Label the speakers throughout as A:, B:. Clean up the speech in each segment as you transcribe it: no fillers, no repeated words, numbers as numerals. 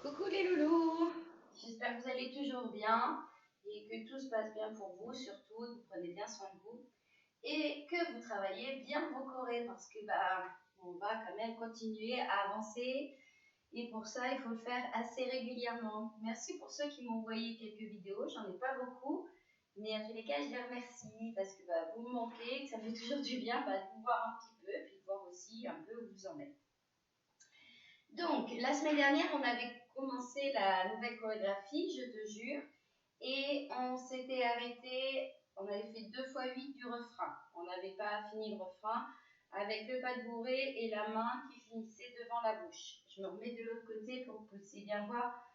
A: Coucou les loulous, j'espère que vous allez toujours bien et que tout se passe bien pour vous, surtout que vous prenez bien soin de vous et que vous travaillez bien vos chorés parce que on va quand même continuer à avancer et pour ça il faut le faire assez régulièrement. Merci pour ceux qui m'ont envoyé quelques vidéos, j'en ai pas beaucoup, mais en tous les cas je les remercie parce que vous me manquez, que ça fait toujours du bien de vous voir un petit peu puis de voir aussi un peu où vous en êtes. Donc, la semaine dernière, on avait commencé la nouvelle chorégraphie, je te jure, et on s'était arrêté, on avait fait 2 fois 8 du refrain. On n'avait pas fini le refrain avec le pas de bourrée et la main qui finissait devant la bouche. Je me remets de l'autre côté pour que vous puissiez bien voir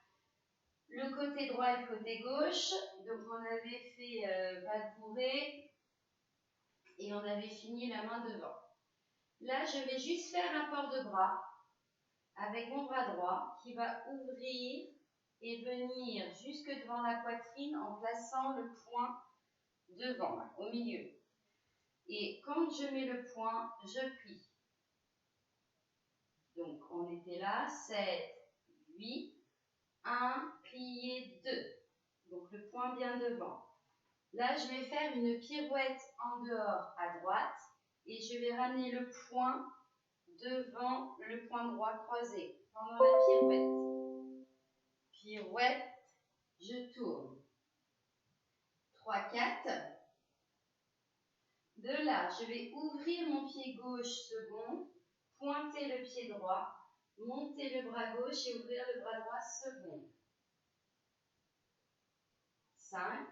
A: le côté droit et le côté gauche. Donc, on avait fait pas de bourrée et on avait fini la main devant. Là, je vais juste faire un port de bras avec mon bras droit qui va ouvrir et venir jusque devant la poitrine en plaçant le poing devant, au milieu. Et quand je mets le poing, je plie. Donc on était là, 7, 8, 1, plié 2. Donc le poing bien devant. Là, je vais faire une pirouette en dehors à droite et je vais ramener le poing devant le poing droit croisé pendant la pirouette. Pirouette, je tourne. 3, 4. De là, je vais ouvrir mon pied gauche second, pointer le pied droit, monter le bras gauche et ouvrir le bras droit second. 5.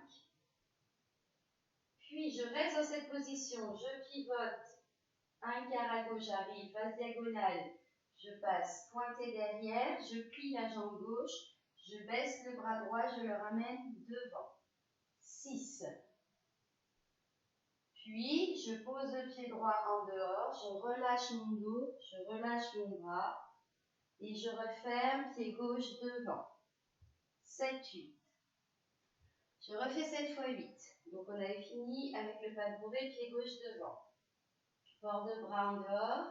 A: Puis, je reste dans cette position. Je pivote. Un quart à gauche arrive, face diagonale. Je passe pointé derrière, je plie la jambe gauche, je baisse le bras droit, je le ramène devant. 6. Puis, je pose le pied droit en dehors, je relâche mon dos, je relâche mon bras et je referme pied gauche devant. 7, 8. Je refais 7 fois 8. Donc, on avait fini avec le pas de bourrée, pied gauche devant. Port de bras en dehors.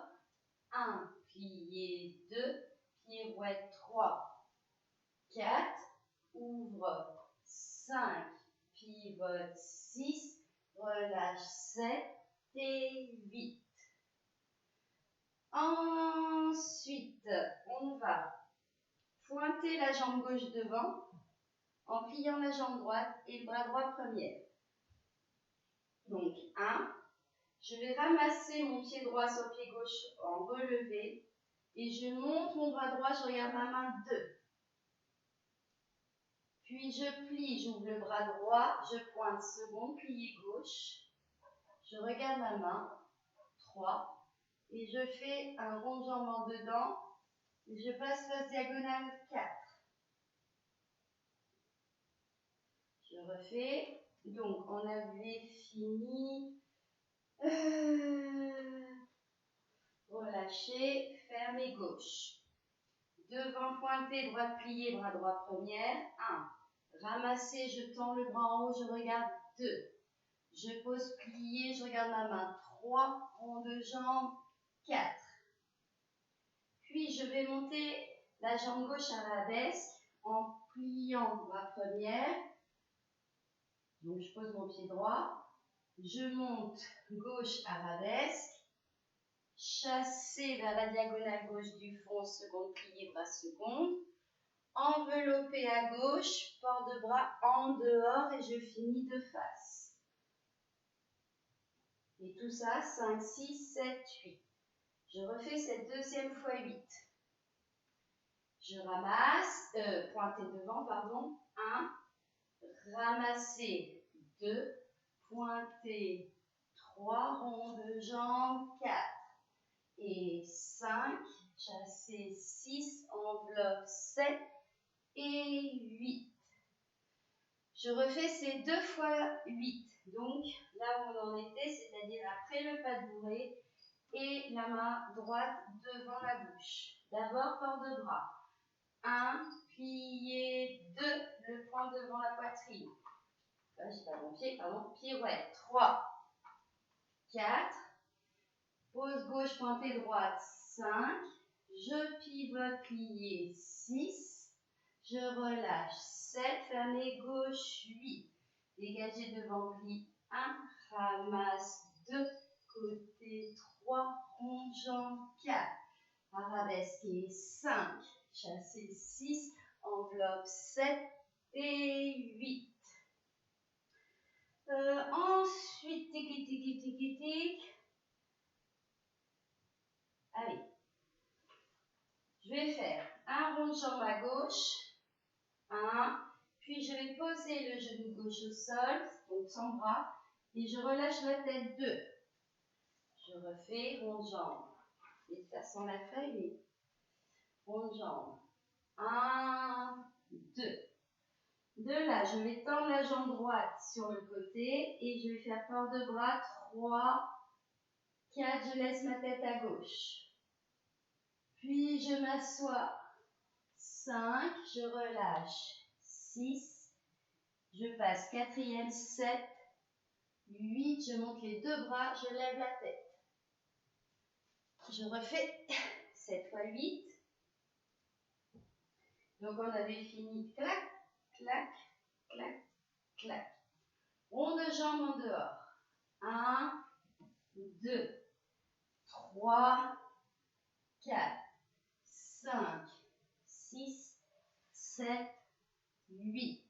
A: 1, plié 2, pirouette 3, 4, ouvre 5, pivote 6, relâche 7 et 8. Ensuite, on va pointer la jambe gauche devant en pliant la jambe droite et le bras droit première. Donc 1, je vais ramasser mon pied droit sur le pied gauche en relevé et je monte mon bras droit, je regarde ma main 2. Puis je plie, j'ouvre le bras droit, je pointe second, plié gauche, je regarde ma main 3 et je fais un rond de jambe en dedans et je passe face diagonale 4. Je refais. Donc, on avait fini. Relâcher, fermer gauche. Devant pointé, droite pliée, bras droit première. 1. Ramasser, je tends le bras en haut, je regarde 2. Je pose plié, je regarde ma main 3. Rond de jambe 4. Puis, je vais monter la jambe gauche arabesque en pliant bras première. Donc, je pose mon pied droit. Je monte gauche arabesque. Chasser vers la diagonale gauche du fond, seconde pliée, bras seconde. Envelopper à gauche, port de bras en dehors et je finis de face. Et tout ça, 5, 6, 7, 8. Je refais cette deuxième fois 8. Je ramasse, pointer devant, pardon, 1, ramasser 2, pointer 3, rond de jambe 4 et 5, chasser 6, enveloppe 7 et 8. Je refais ces 2 fois 8. Donc, là où on en était, c'est-à-dire après le pas de bourrée et la main droite devant la bouche. D'abord, port de bras. 1, plié 2, le poing devant la poitrine. Là, j'ai pas mon pied, pardon. Pirouette. 3, 4. Pose gauche, pointée droite. 5. Je pivote, plié 6. Je relâche. 7, fermez gauche. 8. Dégagez devant, plie 1. Ramasse 2. Côté 3. Rond jambe 4. Arabesque et 5. Chassez 6. Enveloppe 7 et 8. Ensuite, tic. Allez. Je vais faire un rond de jambe à gauche. 1. Puis je vais poser le genou gauche au sol, donc sans bras. Et je relâche la tête. 2. Je refais rond de jambe. Et ça sans la feuille, mais rond de jambe. 1, 2. De là, je vais tendre la jambe droite sur le côté et je vais faire port de bras. 3, 4, je laisse ma tête à gauche. Puis je m'assois. 5, je relâche. 6, je passe 4e, 7, 8, je monte les 2 bras, je lève la tête. Je refais 7 fois 8. Donc on avait fini clac, clac, clac, clac. Rond de jambe en dehors. 1, 2, 3, 4, 5, 6, 7, 8.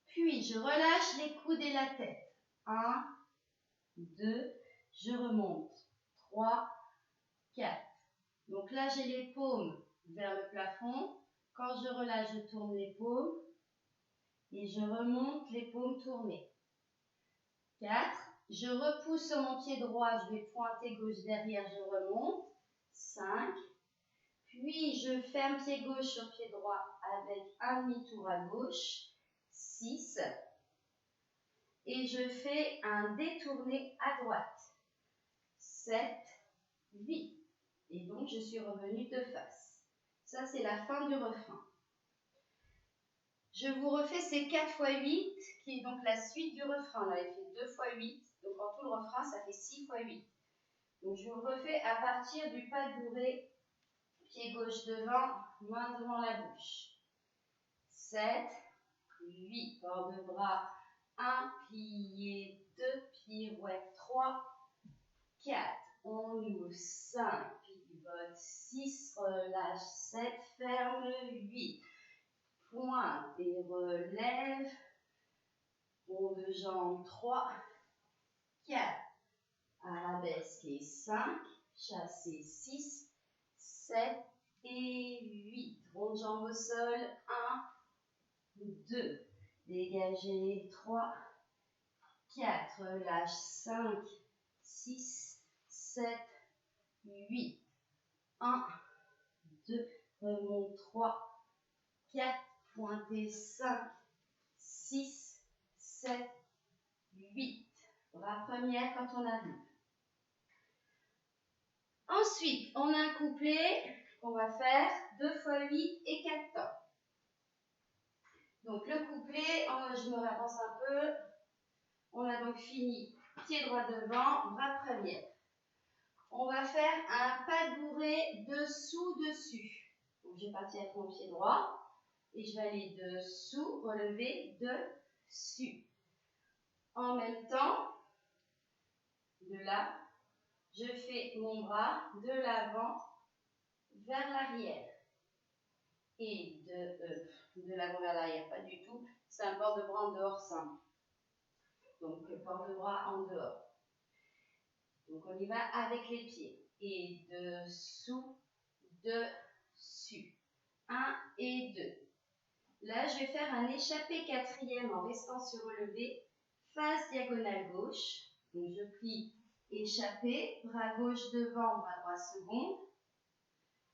A: Puis je relâche les coudes et la tête. 1, 2, je remonte. 3, 4. Donc là, j'ai les paumes vers le plafond. Quand je relâche, je tourne les paumes. Et je remonte les paumes tournées. 4. Je repousse sur mon pied droit. Je vais pointer gauche derrière. Je remonte. 5. Puis, je ferme pied gauche sur pied droit avec un demi-tour à gauche. 6. Et je fais un détourné à droite. 7, 8. Et donc, je suis revenue de face. Ça, c'est la fin du refrain. Je vous refais ces 4 fois 8, qui est donc la suite du refrain. On avait fait 2 fois 8, donc en tout le refrain, ça fait 6 fois 8. Donc, je vous refais à partir du pas de bourrée, pied gauche devant, main devant la bouche. 7, 8, port de bras, 1, plié, 2, pirouette, 3, 4, on ouvre, 5, pivote, 6, relâche, 7, ferme, 8, pointe et relève, rond de jambe, 3, 4, arabesque et 5, chassé, 6, 7 et 8, rond de jambe au sol, 1, 2, dégagez, 3, 4, relâche, 5, 6, 7, 8, 1, 2, remonte, 3, 4, pointez, 5, 6, 7, 8. Bras première quand on arrive. Ensuite, on a un couplet qu'on va faire 2 fois 8 et 4 temps. Donc le couplet, je me avance un peu. On a donc fini pied droit devant, bras première. On va faire un pas bourré dessous-dessus. Donc je vais partir avec mon pied droit et je vais aller dessous, relever, dessus. En même temps, de là, je fais mon bras de l'avant vers l'arrière. Et de l'avant vers l'arrière, pas du tout. C'est un port de bras en dehors simple. Donc, port de bras en dehors. Donc, on y va avec les pieds. Et dessous, dessus. 1 et 2. Là, je vais faire un échappé 4e en restant sur relevé, face diagonale gauche. Donc, je plie échappé, bras gauche devant, bras droit second.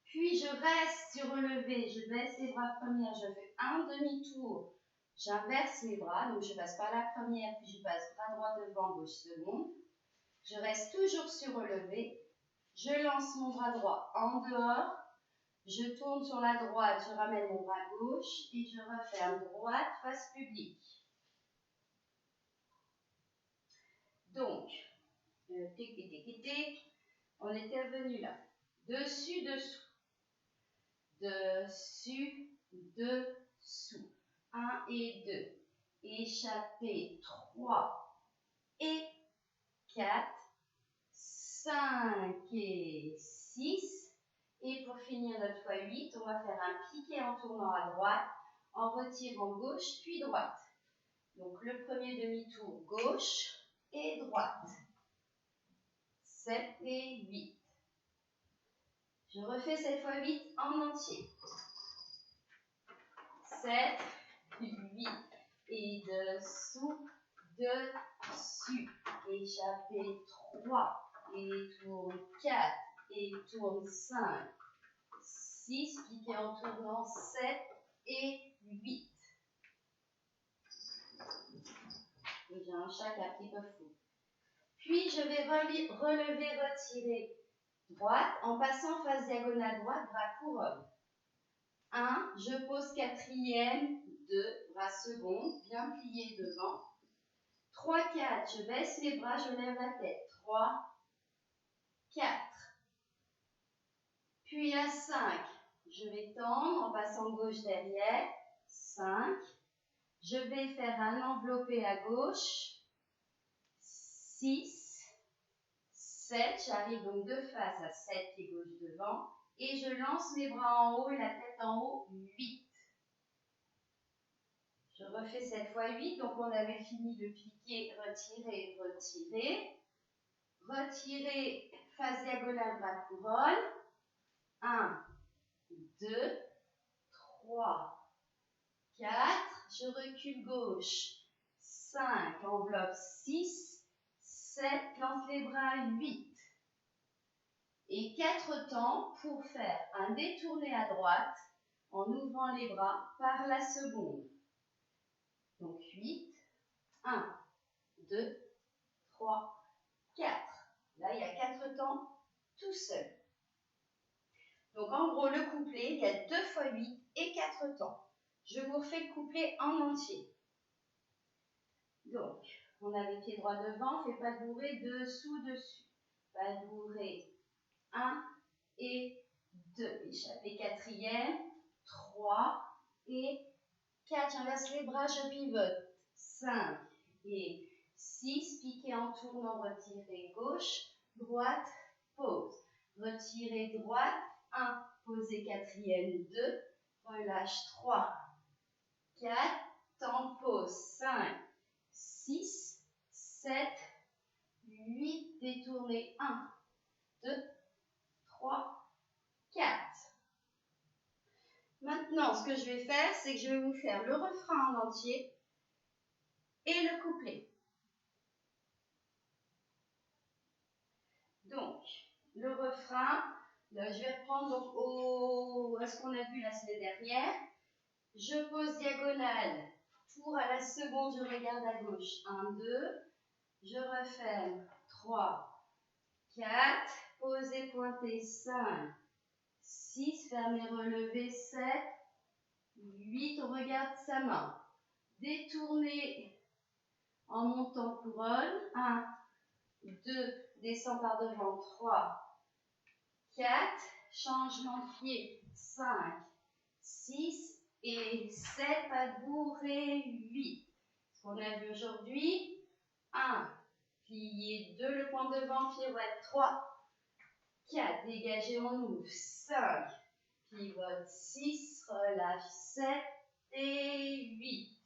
A: Puis, je reste sur relevé, je baisse les bras première, je fais un demi-tour. J'inverse mes bras, donc je passe par la première, puis je passe bras droit devant, gauche seconde. Je reste toujours sur relevé. Je lance mon bras droit en dehors. Je tourne sur la droite, je ramène mon bras gauche et je referme droite, face publique. Donc, tic, tic, tic, tic, on était revenu là. Dessus, dessous. Dessus, dessous. 1 et 2. Échappé, 3 et 4. 5 et 6. Et pour finir notre x8, on va faire un piqué en tournant à droite, en retirant gauche puis droite. Donc le premier demi-tour gauche et droite. 7 et 8. Je refais cette fois 8 en entier. 7, 8 et dessous, dessus. Échappé 3 et tourne 4 et tourne 5, 6, piqué en tournant 7 et 8. J'ai un chat qui est un petit peu fou. Puis je vais relever, retirer droite en passant face diagonale droite, bras couronne. 1, je pose quatrième, 2, bras second, bien plié devant. 3, 4, je baisse les bras, je lève la tête. 3, 4. Puis à 5, je vais tendre en passant gauche derrière. 5. Je vais faire un enveloppé à gauche. 6, 7. J'arrive donc de face à 7 pieds gauche devant. Et je lance mes bras en haut et la tête en haut. 8. Je refais cette fois 8. Donc on avait fini de piquer, retirer, retirer. Retirer, face diagonale, bras couronne. 1, 2, 3, 4. Je recule gauche. 5, enveloppe 6, 7, lance les bras 8. Et 4 temps pour faire un détourné à droite en ouvrant les bras par la seconde. Donc 8, 1, 2, 3, 4. Là, il y a 4 temps tout seul. Donc en gros, le couplet, il y a 2 fois 8 et 4 temps. Je vous refais le couplet en entier. Donc, on a les pieds droits devant, on fait pas de bourrée dessous, dessus. Pas de bourrée 1 et 2. Échappé quatrième, 3 et 4. J'inverse les bras, je pivote. 5 et 6. Piqué en tournant, retirez gauche, droite, pause. Retirez droite, 1. Posez quatrième, 2. Relâche 3, 4. Temps, pause. 5, 6, 7, 8. Détournez 1, 2, 3, 4. Maintenant, ce que je vais faire, c'est que je vais vous faire le refrain en entier et le couplet. Donc, le refrain, là, je vais reprendre donc à ce qu'on a vu la semaine dernière. Je pose diagonale pour à la seconde, je regarde à gauche. 1, 2. Je referme. 3, 4. Posez, pointez. 5, 6. Fermez, relevez. 7, 8. On regarde sa main. Détournez en montant couronne. 1, 2. Descend par devant. 3, 4. Changement de pied. 5, 6. Et 7, pas de bourrée, 8. Ce qu'on a vu aujourd'hui, 1, plié, 2, le point devant, pirouette, 3, 4, dégagez, on ouvre, 5, pivote, 6, relâche, 7 et 8.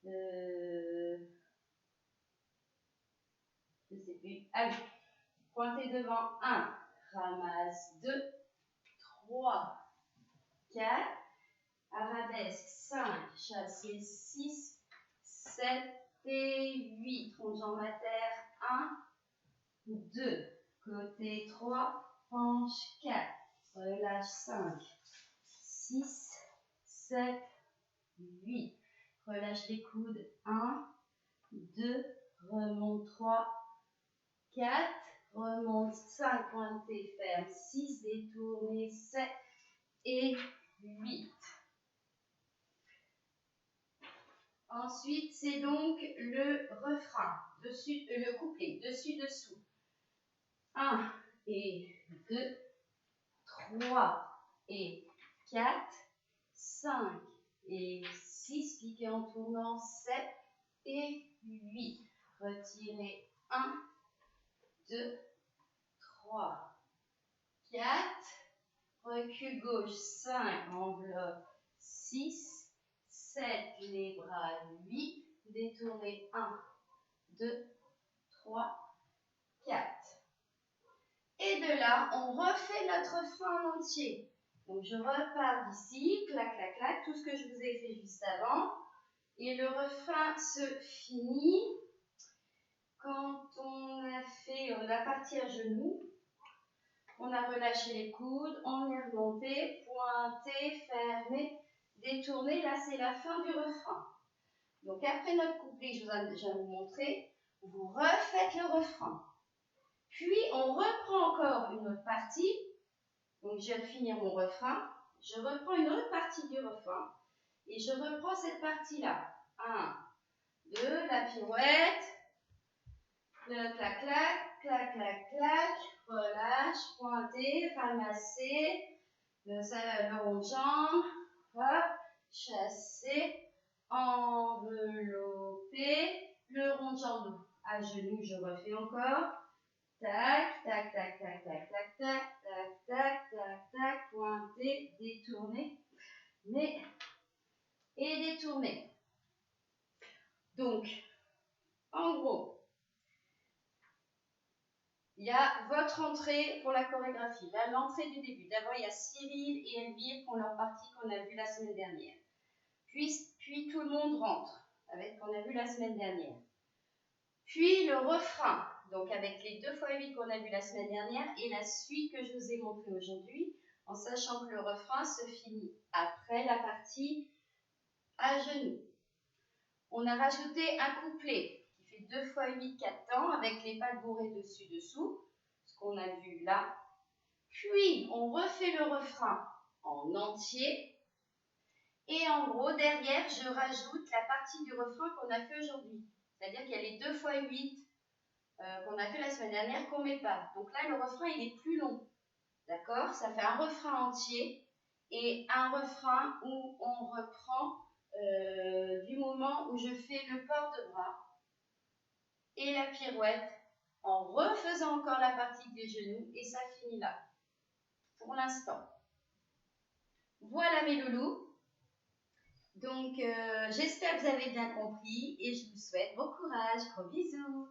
A: Je ne sais plus. Allez, pointez devant, 1, ramasse, 2, 3, 4, arabesque 5, chassé 6, 7 et 8. Tronc jambe à terre 1, 2. Côté 3, hanche 4. Relâche 5, 6, 7, 8. Relâche les coudes 1, 2. Remonte 3, 4. Remonte 5, pointé ferme 6. Détourné 7 et 8. Ensuite, c'est donc le refrain, le couplet, dessus-dessous. 1 et 2, 3 et 4, 5 et 6, piquez en tournant, 7 et 8. Retirez 1, 2, 3, 4. Recul gauche, 5, enveloppe, 6, 7, les bras, 8. Détournez 1, 2, 3, 4. Et de là, on refait notre frein en entier. Donc je repars d'ici, clac, clac, clac, tout ce que je vous ai fait juste avant. Et le refrain se finit quand on a fait la partie à genoux. On a relâché les coudes, on est remonté, pointé, fermé, détourné. Là, c'est la fin du refrain. Donc après notre couplet que je viens de vous montrer, vous refaites le refrain. Puis on reprend encore une autre partie. Donc je viens de finir mon refrain. Je reprends une autre partie du refrain. Et je reprends cette partie-là. 1, 2, la pirouette. Le clac, clac, clac, clac, clac. Relâche, pointer, ramasser. Le rond de jambe. Hop, chasser. Envelopper. Le rond de jambe à genoux, je refais encore. Tac, tac, tac, tac, tac, tac, tac, tac, tac, tac, tac, pointer, détourner, mais et détourner. Donc, en gros, il y a votre entrée pour la chorégraphie. Là, l'entrée du début. D'abord, il y a Cyril et Elvire qui ont leur partie qu'on a vue la semaine dernière. Puis tout le monde rentre avec qu'on a vu la semaine dernière. Puis le refrain, donc avec les 2x8 qu'on a vu la semaine dernière et la suite que je vous ai montrée aujourd'hui, en sachant que le refrain se finit après la partie à genoux. On a rajouté un couplet qui fait 2x8, 4 temps avec les pas bourrées dessus-dessous, ce qu'on a vu là. Puis on refait le refrain en entier. Et en gros, derrière, je rajoute la partie du refrain qu'on a fait aujourd'hui. C'est-à-dire qu'il y a les 2x8 qu'on a fait la semaine dernière qu'on ne met pas. Donc là, le refrain, il est plus long. D'accord? Ça fait un refrain entier et un refrain où on reprend du moment où je fais le port de bras et la pirouette en refaisant encore la partie des genoux et ça finit là. Pour l'instant. Voilà mes loulous. Donc, j'espère que vous avez bien compris et je vous souhaite bon courage. Gros bisous.